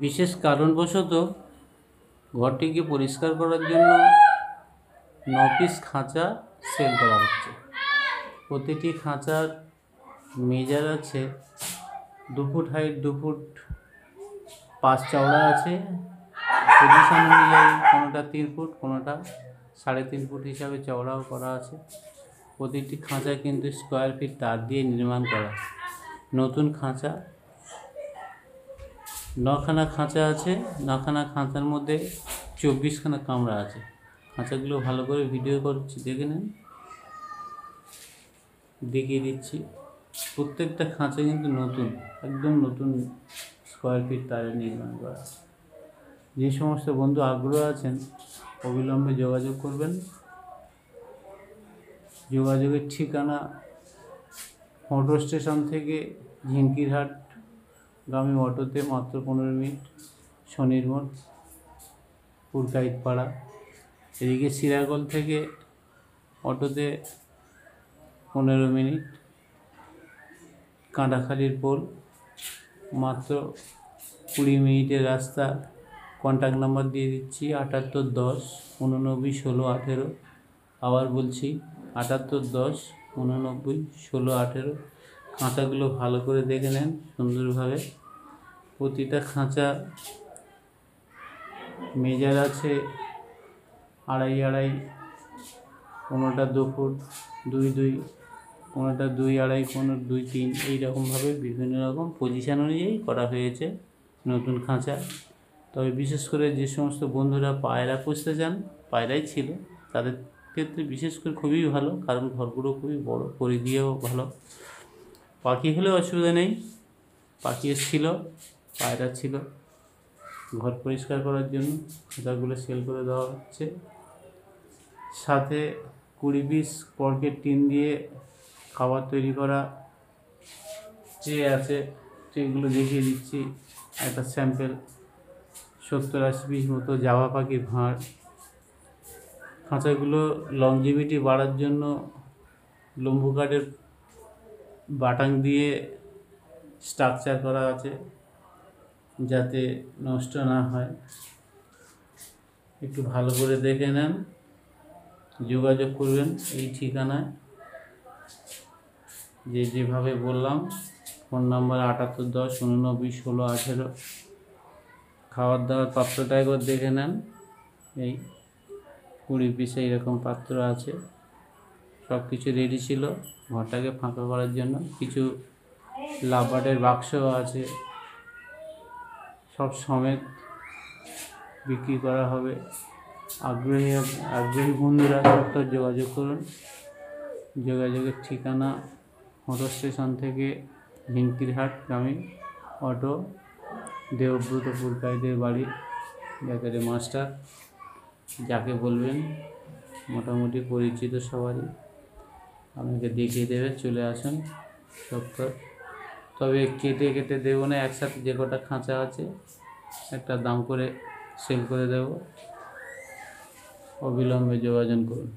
বিশেষ কারণবশত ঘরটিকে পরিষ্কার করার জন্য 9 পিস খাঁচা সেল করা হচ্ছে। প্রতিটি খাঁচার মেজার আছে 2 ফুট হাইট, 2 ফুট 5 চওড়া আছে। পজিশন অনুযায়ী কোনোটা 3 ফুট, কোনোটা 3.5 ফুট হিসাবে চওড়াও করা আছে। প্রতিটি খাঁচা কিন্তু স্কোয়ার ফিট তার দিয়ে নির্মাণ করা। নতুন খাঁচা 9খানা খাঁচা আছে। 9খানা খাঁচার মধ্যে 24খানা কামরা আছে। খাঁচাগুলো ভালো করে ভিডিও করছি, দেখে নেন, দেখিয়ে দিচ্ছি। প্রত্যেকটা খাঁচা কিন্তু নতুন, একদম নতুন স্কোয়ার ফিট তারে নির্মাণ করা। যে সমস্ত বন্ধু আগ্রহ আছেন অবিলম্বে যোগাযোগ করবেন। যোগাযোগের ঠিকানা মোটর স্টেশন থেকে ঝিঙ্কিরহাট গামী অটোতে মাত্র 15 মিনিট, শনির মোড়, পুরকাইতপাড়া। এদিকে সিরাগল থেকে অটোতে 15 মিনিট, কাঁটাখালির পোল, মাত্র 20 মিনিটের রাস্তা। কন্ট্যাক্ট নাম্বার দিয়ে দিচ্ছি 78 10 89 16 18। আবার বলছি 78 10 89 16 18। খাঁচাগুলো ভালো করে দেখে নেন সুন্দরভাবে। প্রতিটা খাঁচা মেজার আছে 2.5 2.5, কোনোটা 2 ফুট 2 2, কোনোটা 2 2.5, কোনো 2 3, এইরকমভাবে বিভিন্ন রকম পজিশান অনুযায়ী করা হয়েছে নতুন খাঁচা। তবে বিশেষ করে যে সমস্ত বন্ধুরা পায়রা পুষতে চান, পায়রাই ছিল, তাদের ক্ষেত্রে বিশেষ করে খুবই ভালো, কারণ ঘরগুলো খুবই বড়, পরিধিও ভালো। পাখি হলে অসুবিধা নেই, পাখি ছিল, পায়রা ছিল। ঘর পরিষ্কার করার জন্য খাঁচাগুলো সেল করে দেওয়া হচ্ছে। সাথে 20 পিস কর্কের টিন দিয়ে খাবার তৈরি করা ট্রে আছে, ট্রেগুলো দেখিয়ে দিচ্ছি। একটা স্যাম্পেল 70-80 পিস মতো জাভা পাখির ভাঁড়। খাঁচাগুলো লংজিভিটি বাড়ার জন্য লম্বু কাঠের বাটাং দিয়ে স্ট্রাকচার করা আছে, যাতে নষ্ট না হয়। একটু ভালো করে দেখে নেন, যোগাযোগ করবেন এই ঠিকানায়, যেভাবে বললাম। Phone number 78 10 89 16 18। খাবার দাবার পাত্রটা একবার দেখে নেন। এই 20 পিস এইরকম পাত্র আছে। সব কিছু রেডি ছিল ঘরটাকে ফাঁকা করার জন্য। কিছু লাভবার্ডের বাক্সও আছে, সব সমেত বিক্রি করা হবে। আগ্রহী বন্ধুরা সত্তর যোগাযোগ করুন। যোগাযোগের ঠিকানা মোটর স্টেশন থেকে ঝিঙ্কিরহাট গামী অটো, দেবব্রত পুরকাইতের বাড়ি, ব্যাকারি মাস্টার, যাকে বলবেন মোটামুটি পরিচিত সবারই, আপনাকে দেখিয়ে দেবে। চলে আসুন সত্তর। তবে কেটে কেটে দেবো না, একসাথে যে কটা খাঁচা আছে একটা দাম করে সেল করে দেব। অবিলম্বে যোগাযোগ করুন।